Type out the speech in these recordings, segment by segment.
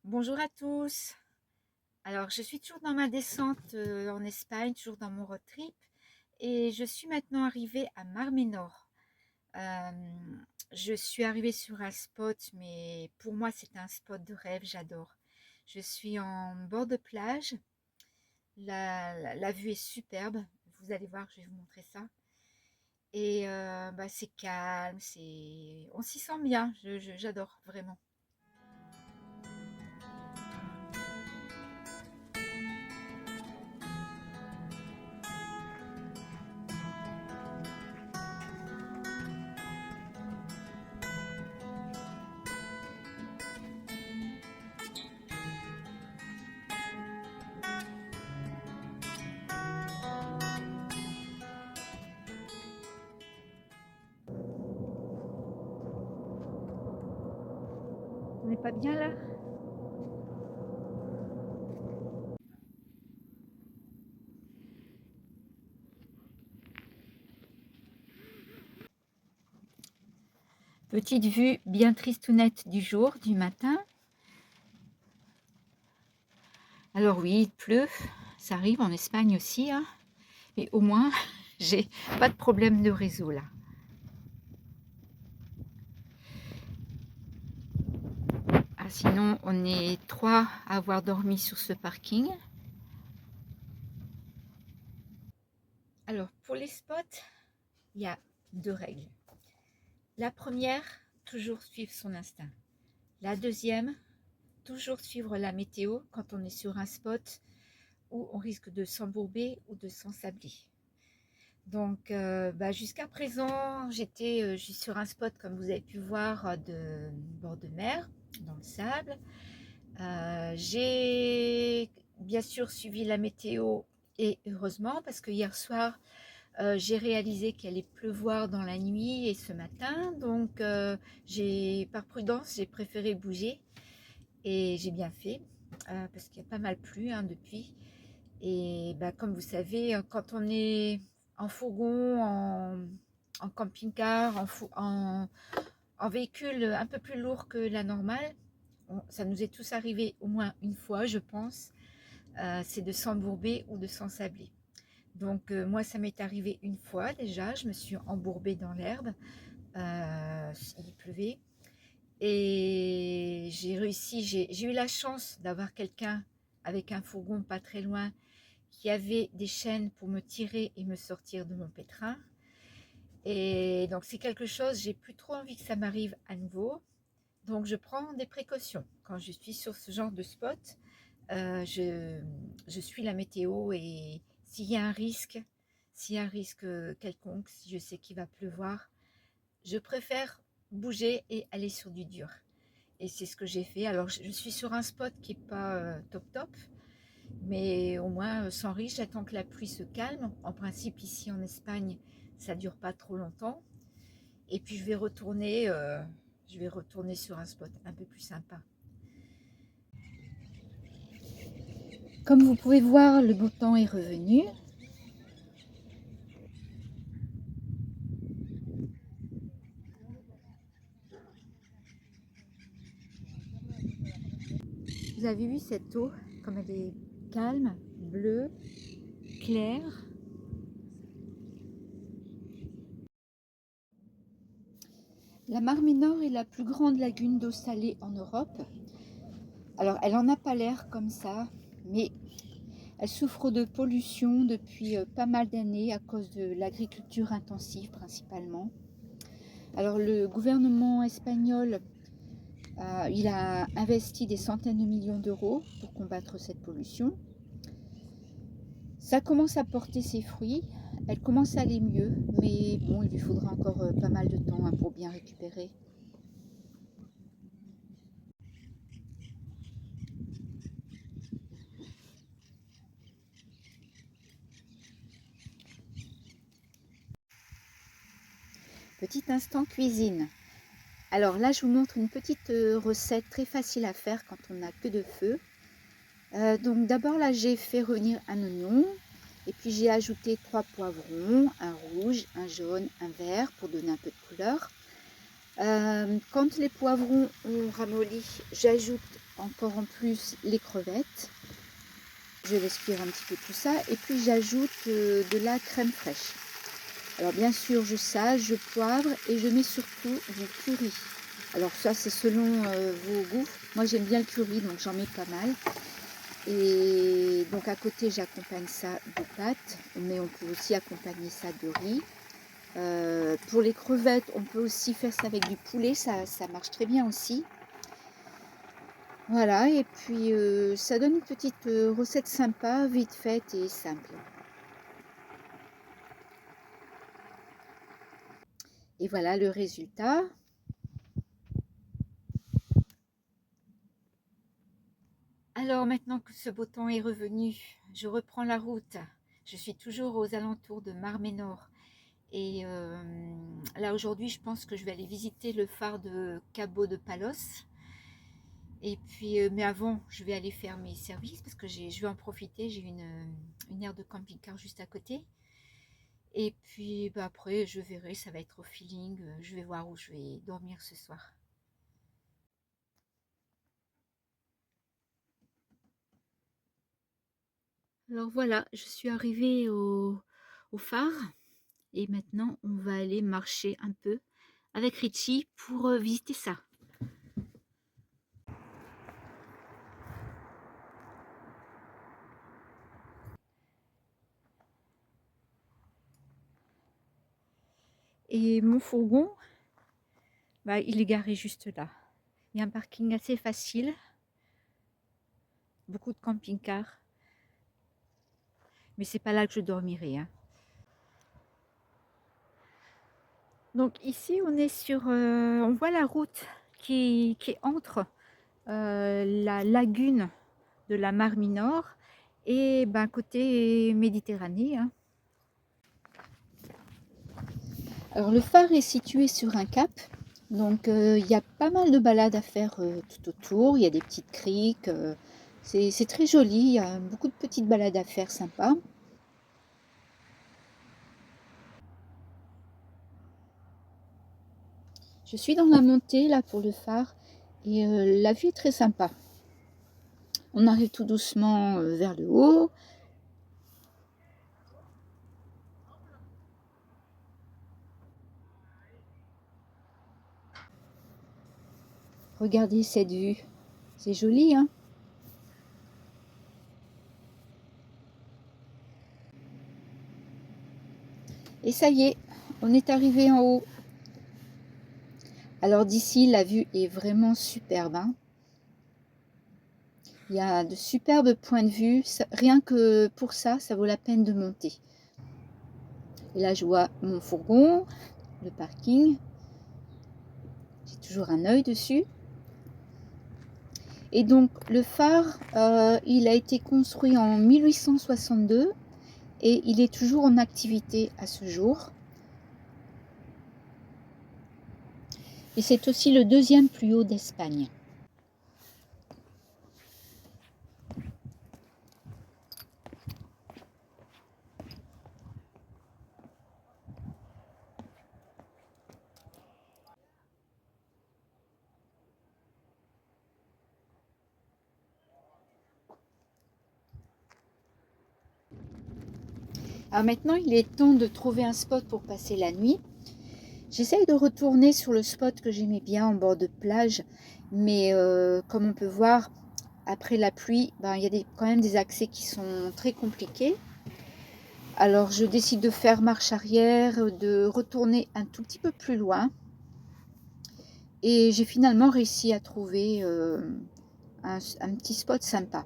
Bonjour à tous. Alors, je suis toujours dans ma descente en Espagne, toujours dans mon road trip, et je suis maintenant arrivée à Mar Menor. Euh, je suis arrivée sur un spot, mais pour moi, c'est un spot de rêve, j'adore. Je suis en bord de plage, la vue est superbe. Vous allez voir, je vais vous montrer ça. Et c'est calme, on s'y sent bien, j'adore vraiment. On n'est pas bien là? Petite vue bien tristounette du jour, du matin. Alors oui, il pleut, ça arrive en Espagne aussi, hein, mais au moins, j'ai pas de problème de réseau là. Ah, sinon, on est trois à avoir dormi sur ce parking. Alors, pour les spots, il y a deux règles. La première, toujours suivre son instinct. La deuxième, toujours suivre la météo quand on est sur un spot où on risque de s'embourber ou de s'ensabler. Donc, jusqu'à présent, je suis sur un spot, comme vous avez pu voir, de bord de mer, dans le sable. J'ai bien sûr suivi la météo et heureusement, parce que hier soir, j'ai réalisé qu'il allait pleuvoir dans la nuit et ce matin. Donc, par prudence, j'ai préféré bouger et j'ai bien fait parce qu'il y a pas mal plu hein, depuis. Et comme vous savez, quand on est en fourgon, en camping-car, en véhicule un peu plus lourd que la normale, ça nous est tous arrivé au moins une fois, je pense, c'est de s'embourber ou de s'ensabler. Donc moi, ça m'est arrivé une fois déjà, je me suis embourbée dans l'herbe, il pleuvait, et j'ai eu la chance d'avoir quelqu'un avec un fourgon pas très loin qui avait des chaînes pour me tirer et me sortir de mon pétrin. Et donc c'est quelque chose, j'ai plus trop envie que ça m'arrive à nouveau. Donc je prends des précautions. Quand je suis sur ce genre de spot, euh, je, je suis la météo et s'il y a un risque quelconque, si je sais qu'il va pleuvoir, je préfère bouger et aller sur du dur. Et c'est ce que j'ai fait. Alors je suis sur un spot qui n'est pas top top, mais au moins sans risque, j'attends que la pluie se calme. En principe, ici en Espagne, ça dure pas trop longtemps. Et puis je vais retourner sur un spot un peu plus sympa. Comme vous pouvez voir, le beau temps est revenu. Vous avez vu cette eau, comme elle est calme, bleue, claire. La Mar Menor est la plus grande lagune d'eau salée en Europe. Alors, elle n'en a pas l'air comme ça, mais elle souffre de pollution depuis pas mal d'années à cause de l'agriculture intensive principalement. Alors, le gouvernement espagnol, il a investi des centaines de millions d'euros pour combattre cette pollution. Ça commence à porter ses fruits, elle commence à aller mieux, mais bon, il lui faudra encore pas mal de temps hein, pour bien récupérer. Petit instant cuisine. Alors là, je vous montre une petite recette très facile à faire quand on n'a que de feu. Donc d'abord là, j'ai fait revenir un oignon et puis j'ai ajouté 3 poivrons, un rouge, un jaune, un vert pour donner un peu de couleur. Quand les poivrons ont ramolli, j'ajoute encore en plus les crevettes. Je laisse cuire un petit peu tout ça et puis j'ajoute de la crème fraîche. Alors bien sûr, je sale, je poivre et je mets surtout du curry. Alors ça, c'est selon vos goûts. Moi, j'aime bien le curry, donc j'en mets pas mal. Et donc à côté, j'accompagne ça de pâtes, mais on peut aussi accompagner ça de riz. Pour les crevettes, on peut aussi faire ça avec du poulet, ça marche très bien aussi. Voilà, et puis ça donne une petite recette sympa, vite faite et simple. Et voilà le résultat. Alors maintenant que ce beau temps est revenu, je reprends la route. Je suis toujours aux alentours de Mar-Ménor. Et là aujourd'hui, je pense que je vais aller visiter le phare de Cabo de Palos. Et puis, mais avant, je vais aller faire mes services parce que je vais en profiter. J'ai une aire de camping-car juste à côté. Et puis bah, après, je verrai, ça va être au feeling. Je vais voir où je vais dormir ce soir. Alors voilà, je suis arrivée au phare et maintenant on va aller marcher un peu avec Richie pour visiter ça. Et mon fourgon, bah, il est garé juste là. Il y a un parking assez facile, beaucoup de camping-cars, mais c'est pas là que je dormirai, hein. Donc ici, on est sur, on voit la route qui est entre la lagune de la Mar Minor et ben, côté Méditerranée, hein. Alors le phare est situé sur un cap, donc il y a pas mal de balades à faire tout autour. Il y a des petites criques, c'est très joli, il y a beaucoup de petites balades à faire sympas. Je suis dans la montée là pour le phare et la vue est très sympa. On arrive tout doucement vers le haut. Regardez cette vue, c'est joli, hein? Et ça y est, on est arrivé en haut. Alors d'ici, la vue est vraiment superbe, hein. Il y a de superbes points de vue. Rien que pour ça, ça vaut la peine de monter. Et là, je vois mon fourgon, le parking. J'ai toujours un œil dessus. Et donc, le phare, il a été construit en 1862 et il est toujours en activité à ce jour. Et c'est aussi le deuxième plus haut d'Espagne. Alors maintenant, il est temps de trouver un spot pour passer la nuit. J'essaye de retourner sur le spot que j'aimais bien en bord de plage, mais comme on peut voir, après la pluie, ben, il y a quand même des accès qui sont très compliqués. Alors je décide de faire marche arrière, de retourner un tout petit peu plus loin. Et j'ai finalement réussi à trouver un petit spot sympa.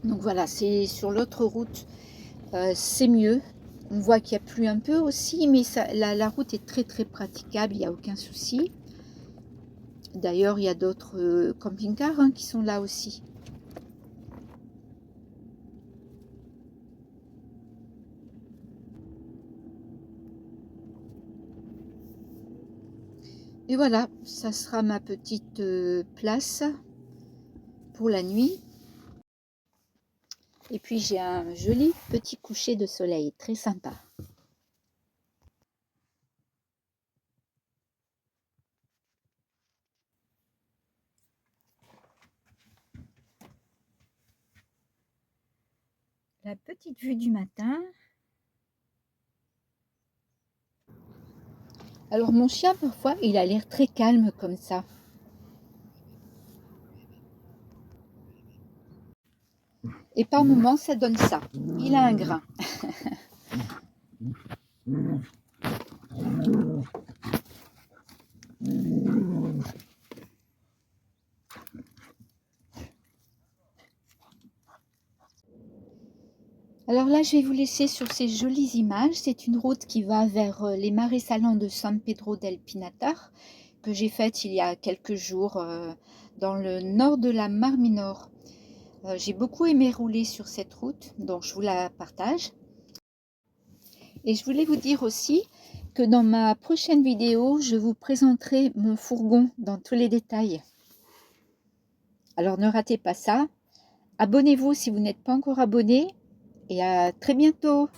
Donc voilà, c'est sur l'autre route, c'est mieux. On voit qu'il y a plu un peu aussi, mais la route est très très praticable, il n'y a aucun souci. D'ailleurs, il y a d'autres camping-cars hein, qui sont là aussi. Et voilà, ça sera ma petite place pour la nuit. Et puis j'ai un joli petit coucher de soleil, très sympa. la petite vue du matin. Alors mon chien, parfois, il a l'air très calme comme ça. Et par moments, ça donne ça. Il a un grain. Alors là, je vais vous laisser sur ces jolies images. C'est une route qui va vers les marais salants de San Pedro del Pinatar, que j'ai faite il y a quelques jours dans le nord de la Mar Minor. J'ai beaucoup aimé rouler sur cette route, donc je vous la partage. Et je voulais vous dire aussi que dans ma prochaine vidéo, je vous présenterai mon fourgon dans tous les détails. Alors ne ratez pas ça. Abonnez-vous si vous n'êtes pas encore abonné et à très bientôt.